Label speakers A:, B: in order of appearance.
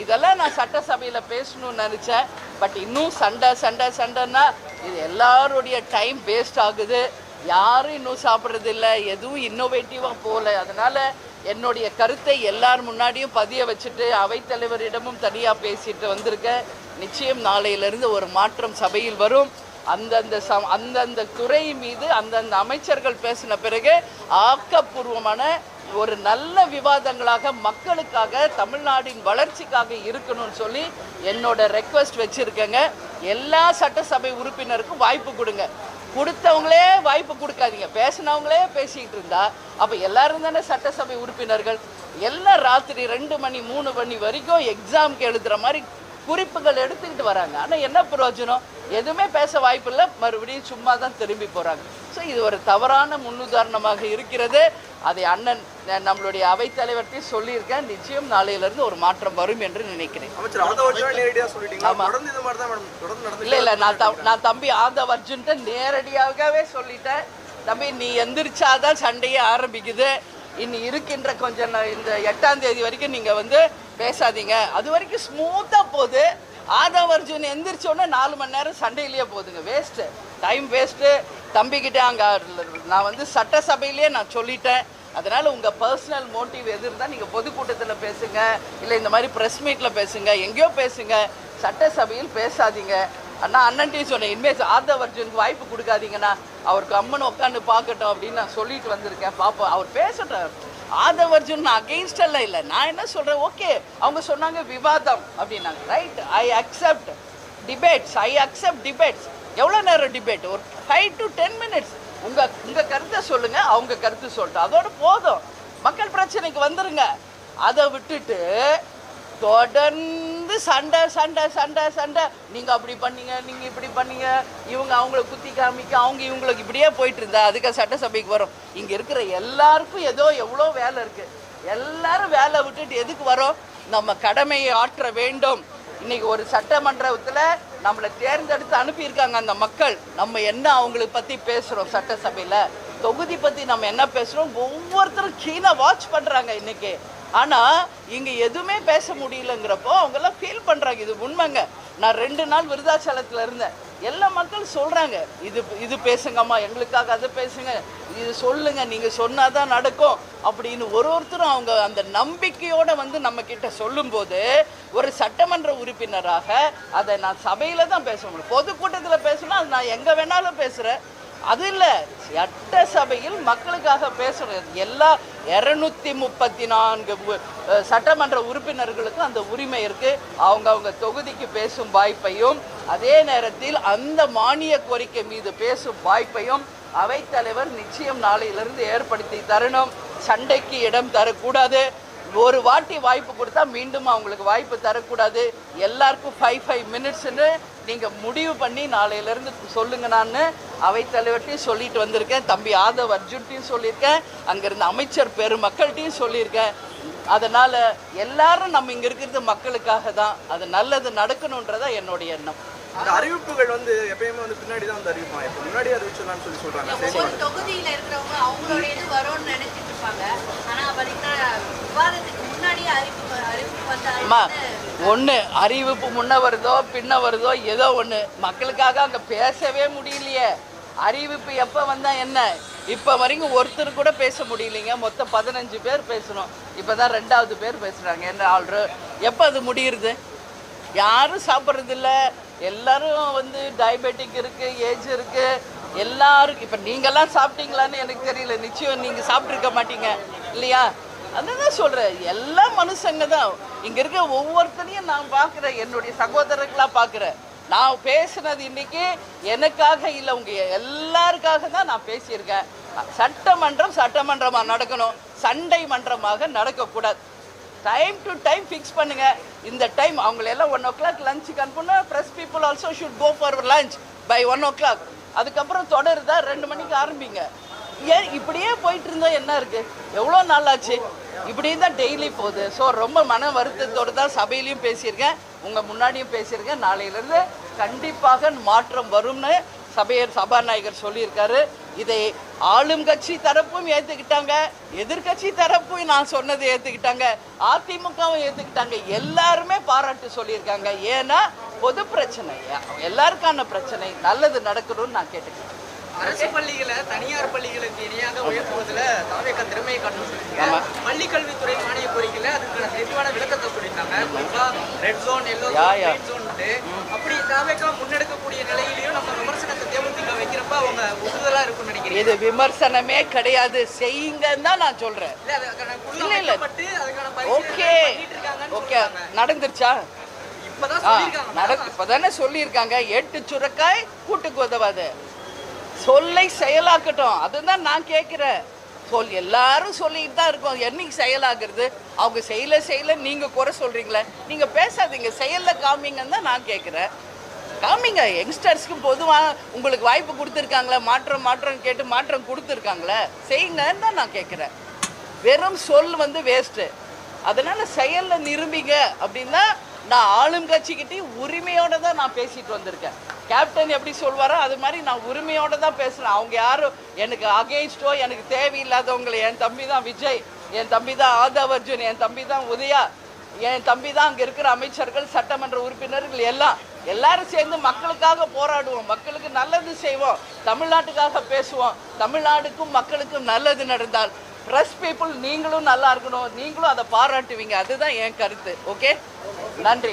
A: இதெல்லாம் நான் சட்டசபையில் பேசணும்னு நினச்சேன். பட் இன்னும் சண்டைன்னா இது எல்லாருடைய டைம் வேஸ்ட் ஆகுது. யாரும் இன்னும் சாப்பிட்றது இல்லை, எதுவும் இன்னோவேட்டிவாக போகல. அதனால் என்னுடைய கருத்தை எல்லார் முன்னாடியும் பதிய வச்சுட்டு அவைத்தலைவரிடமும் தனியாக பேசிட்டு வந்திருக்கேன். நிச்சயம் நாளையிலிருந்து ஒரு மாற்றம் சபையில் வரும். அந்தந்த துறை மீது அந்தந்த அமைச்சர்கள் பேசின பிறகு ஆக்கப்பூர்வமான ஒரு நல்ல விவாதங்களாக மக்களுக்காக தமிழ்நாட்டின் வளர்ச்சிக்காக இருக்கணும்னு சொல்லி என்னோட ரெக்வெஸ்ட் வச்சுருக்கேங்க. எல்லா சட்டசபை உறுப்பினருக்கும் வாய்ப்பு கொடுங்க. கொடுத்தவங்களே வாய்ப்பு கொடுக்காதீங்க. பேசினவங்களே பேசிக்கிட்டு இருந்தா அப்போ எல்லாரும் தானே சட்டசபை உறுப்பினர்கள். எல்லாம் ராத்திரி 2 மணி 3 மணி வரைக்கும் எக்ஸாமுக்கு எழுதுகிற மாதிரி குறிப்புகள் எடுத்துக்கிட்டு வராங்க. ஆனால் என்ன பிரயோஜனம்? எதுவுமே பேச வாய்ப்பு இல்லை, மறுபடியும் சும்மா தான் திரும்பி போகிறாங்க. ஸோ இது ஒரு தவறான முன்னுதாரணமாக இருக்கிறது. அதை அண்ணன் நம்மளுடைய அவைத்தலைவர்கிட்டையும் சொல்லியிருக்கேன். நிச்சயம் நாளையிலிருந்து ஒரு மாற்றம் வரும் என்று நினைக்கிறேன். இல்லை நான் தம்பி ஆதவ் அர்ஜுன்ட்ட நேரடியாகவே சொல்லிட்டேன். தம்பி நீ எந்திரிச்சாதான் சண்டையே ஆரம்பிக்குது. இனி இருக்கின்ற கொஞ்சம் இந்த 8ஆம் தேதி வரைக்கும் நீங்கள் பேசாதீங்க. அது வரைக்கும் ஸ்மூத்தாக போகுது. ஆதவ் அர்ஜுன் எந்திரிச்சோன்னே 4 மணி நேரம் சண்டையிலேயே போகுதுங்க. Waste, time waste. தம்பிக்கிட்ட அங்கே நான் சட்டசபையிலே நான் சொல்லிட்டேன். அதனால் உங்கள் பர்சனல் மோட்டிவ் எது இருந்தால் நீங்கள் பொதுக்கூட்டத்தில் பேசுங்க, இல்லை இந்த மாதிரி ப்ரெஸ் மீட்டில் பேசுங்க, எங்கேயோ பேசுங்க, சட்டசபையில் பேசாதீங்க. அண்ணன்ட்டையும் சொன்னேன், இனிமேல் ஆதவ் அர்ஜுனுக்கு வாய்ப்பு கொடுக்காதீங்கண்ணா, அவருக்கு அம்மன் உட்காந்து பார்க்கட்டும் அப்படின்னு நான் சொல்லிட்டு வந்திருக்கேன். பார்ப்போம், அவர் பேசட்டும். ஆதவ் அர்ஜுன் நான் அகெயின்ஸ்டெல்லாம் இல்லை. நான் என்ன சொல்கிறேன், ஓகே அவங்க சொன்னாங்க விவாதம் அப்படின்னாங்க, ரைட், ஐ அக்செப்ட் டிபேட்ஸ். எவ்வளோ நேரம் டிபேட்? ஒரு 5 to 10 minutes. உங்கள் கருத்தை சொல்லுங்கள், அவங்க கருத்து சொல்லிட்டு அதோட போதும். மக்கள் பிரச்சனைக்கு வந்துருங்க. அதை விட்டுட்டு தொடர்ந்து சண்டை. நீங்கள் அப்படி பண்ணீங்க, நீங்கள் இப்படி பண்ணீங்க, இவங்க அவங்கள குத்தி காமிக்க, அவங்க இவங்களுக்கு இப்படியே போயிட்டு இருந்தா அதுக்கு சட்டசபைக்கு வரும். இங்கே இருக்கிற எல்லாருக்கும் எவ்வளோ வேலை இருக்குது. எல்லாரும் வேலை விட்டுட்டு எதுக்கு வரோம்? நம்ம கடமையை ஆற்ற வேண்டும். இன்றைக்கி ஒரு சட்டமன்றத்தில் நம்மளை தேர்ந்தெடுத்து அனுப்பியிருக்காங்க அந்த மக்கள். நம்ம என்ன அவங்களுக்கு பற்றி பேசுகிறோம் சட்டசபையில், தொகுதி பற்றி நம்ம என்ன பேசுகிறோம், ஒவ்வொருத்தரும் கீழே வாட்ச் பண்ணுறாங்க இன்றைக்கி. ஆனால் இங்கே எதுவுமே பேச முடியலங்கிறப்போ அவங்கெல்லாம் ஃபீல் பண்ணுறாங்க. இது உண்மைங்க. நான் 2 நாள் விருதாச்சலத்தில் இருந்தேன். எல்லா மக்களும் சொல்கிறாங்க, இது பேசுங்கம்மா, எங்களுக்காக அதை பேசுங்க, இது சொல்லுங்கள், நீங்கள் சொன்னால் தான் நடக்கும் அப்படின்னு ஒருத்தரும் அவங்க அந்த நம்பிக்கையோடு நம்மக்கிட்ட சொல்லும்போது ஒரு சட்டமன்ற உறுப்பினராக அதை நான் சபையில் தான் பேச முடியும். பொதுக்கூட்டத்தில் பேசணும், அது நான் எங்கே வேணாலும் பேசுகிறேன். அது இல்லை, சட்டசபையில் மக்களுக்காக பேசுகிறது. எல்லா 234 சட்டமன்ற உறுப்பினர்களுக்கும் அந்த உரிமை இருக்குது. அவங்க தொகுதிக்கு பேசும் வாய்ப்பையும் அதே நேரத்தில் அந்த மானிய கோரிக்கை மீது பேசும் வாய்ப்பையும் அவைத்தலைவர் நிச்சயம் நாளையிலிருந்து ஏற்படுத்தி தரணும். சண்டைக்கு இடம் தரக்கூடாது. ஒரு வாட்டி வாய்ப்பு கொடுத்தா மீண்டும் அவங்களுக்கு வாய்ப்பு தரக்கூடாது. எல்லாருக்கும் 5 minutesன்னு நீங்கள் முடிவு பண்ணி நாளையிலேருந்து சொல்லுங்க. நான் அவைத்தலைவர்கிட்டையும் சொல்லிட்டு வந்திருக்கேன், தம்பி ஆதவ் அர்ஜுன்ட்டையும் சொல்லியிருக்கேன், அங்கேருந்து அமைச்சர் பெருமக்கள்கிட்டையும் சொல்லியிருக்கேன். அதனால் எல்லாரும் நம்ம இங்கே இருக்கிறது மக்களுக்காக தான். அது நல்லது நடக்கணுன்றதான் என்னுடைய எண்ணம்.
B: அந்த அறிவிப்புகள் எப்பயுமே பின்னாடி தான் அறிவிப்பாங்க. இப்போ முன்னாடி அறிவிச்சலாம்னு சொல்லி சொல்றாங்க.
C: ஒரு தொகுதியில இருக்கிறவங்க அவங்களோட இது வரும்னு நினைச்சிட்டு இருப்பாங்க. ஆனா விவாதத்துக்கு முன்னாடியே
A: ஒன்று அறிவிப்பு முன்ன வருதோ பின்ன வருதோ ஏதோ ஒன்று, மக்களுக்காக அங்கே பேசவே முடியலையே. அறிவிப்பு எப்போ வந்தால் என்ன? இப்போ வரைக்கும் ஒருத்தர் கூட பேச முடியலைங்க. மொத்தம் 15 பேர் பேசணும். இப்போ தான் 2வது பேர் பேசுகிறாங்க. என்ன ஆல்ரெடி எப்போ அது முடியுது? யாரும் சாப்பிட்றதில்ல. எல்லோரும் டயபெட்டிக் இருக்குது, ஏஜ் இருக்குது, எல்லாருக்கும். இப்போ நீங்கள்லாம் சாப்பிட்டீங்களான்னு எனக்கு தெரியல. நிச்சயம் நீங்கள் சாப்பிட்ருக்க மாட்டீங்க இல்லையா? அதுதான் சொல்கிறேன், எல்லா மனுஷங்க தான். இங்கே இருக்க ஒவ்வொருத்தரையும் நான் பார்க்குறேன், என்னுடைய சகோதரர்களாக பார்க்குறேன். நான் பேசுனது இன்றைக்கி எனக்காக இல்லை, உங்கள் எல்லாருக்காக தான் நான் பேசியிருக்கேன். சட்டமன்றமாக நடக்கணும், சண்டை மன்றமாக நடக்கக்கூடாது. டைம் டு டைம் ஃபிக்ஸ் பண்ணுங்கள். இந்த டைம் அவங்களெல்லாம் 1 o'clock லஞ்சுக்கு அனுப்புனா press people also should go for lunch by 1 o'clock. அதுக்கப்புறம் தொடருதா 2 மணிக்கு ஆரம்பிங்க. ஏன் இப்படியே போயிட்டு இருந்தால் என்ன இருக்குது? எவ்வளோ நாள் ஆச்சு? இப்படி தான் டெய்லி போகுது. ஸோ ரொம்ப மன வருத்தத்தோடு தான் சபையிலையும் பேசியிருக்கேன், உங்கள் முன்னாடியும் பேசியிருக்கேன். நாளையிலேருந்து கண்டிப்பாக மாற்றம் வரும்னு சபாநாயகர் சொல்லியிருக்காரு. இதை ஆளும் கட்சி தரப்பும் ஏற்றுக்கிட்டாங்க, எதிர்கட்சி தரப்பும் நான் சொன்னதை ஏற்றுக்கிட்டாங்க, அதிமுகவும் ஏற்றுக்கிட்டாங்க. எல்லாருமே பாராட்டு சொல்லியிருக்காங்க. ஏன்னா பொது பிரச்சனை, எல்லாருக்கான பிரச்சனை, நல்லது நடக்கணும்னு நான் கேட்டுக்கிறேன்.
D: அரசு பள்ளிகளை தனியார் பள்ளிகளுக்கு இணையாக உயர்த்துவதில் தாவேக்கா திறமையை காட்டணும் சொல்லியிருக்காங்க. பள்ளி கல்வித்துறை மானிய கோரிக்கையில் அதுக்கான தெளிவான விளக்கத்தை சொல்லியிருக்காங்க. ரெட் ஜோன், எல்லோ ஜோன், அப்படி தாவேக்கா முன்னெடுக்கக்கூடிய நிலையிலையும் நம்ம விமர்சனத்தை தேமுதிக வைக்கிறப்ப அவங்க உறுதலா இருக்கும்னு நினைக்கிறேன்.
A: இது விமர்சனமே கிடையாது, செய்யுங்கன்னு தான் நான் சொல்றேன். ஓகே ஓகே, நடந்துருச்சா? இப்பதானே சொல்லியிருக்காங்க, 8 சுரக்காய் கூட்டுக்கு உதவாது. சொல்லை செயலாக்கட்டும், அதுதான் நான் கேட்குறேன். எல்லாரும் சொல்லிட்டு தான் இருக்கோம், என்னைக்கு செயலாகிறது? அவங்க செய்யல நீங்க குறை சொல்றீங்களே, நீங்க பேசாதீங்க, செயல்ல காமிங்கன்னு தான் நான் கேட்குறேன். காமிங்க. யங்ஸ்டர்ஸ்க்கு பொதுவாக உங்களுக்கு வாய்ப்பு கொடுத்துருக்காங்களே, மாற்றம் கேட்டு மாற்றம் கொடுத்துருக்காங்களே, செய்யுங்கன்னு தான் நான் கேட்குறேன். வெறும் சொல் வேஸ்ட்டு. அதனால செயலில் நிரூபிங்க அப்படின்னா நான் ஆளும் கட்சிக்கிட்டையும் உரிமையோடு தான் நான் பேசிட்டு வந்திருக்கேன். கேப்டன் எப்படி சொல்வாரோ அது மாதிரி நான் உரிமையோடு தான் பேசுகிறேன். அவங்க யாரும் எனக்கு அகெயின்ஸ்டோ எனக்கு தேவையில்லாதவங்களை, என் தம்பி தான் விஜய், என் தம்பி தான் ஆதவ் அர்ஜுன், என் தம்பி தான் உதயா, என் தம்பி தான் அங்கே இருக்கிற அமைச்சர்கள், சட்டமன்ற உறுப்பினர்கள் எல்லாரும் சேர்ந்து மக்களுக்காக போராடுவோம், மக்களுக்கு நல்லது செய்வோம், தமிழ்நாட்டுக்காக பேசுவோம். தமிழ்நாடுக்கும் மக்களுக்கும் நல்லது நடந்தால் ப்ரெஸ் பீப்புள் நீங்களும் நல்லா இருக்கணும், நீங்களும் அதை பாராட்டுவீங்க. அதுதான் என் கருத்து. ஓகே, நன்றி.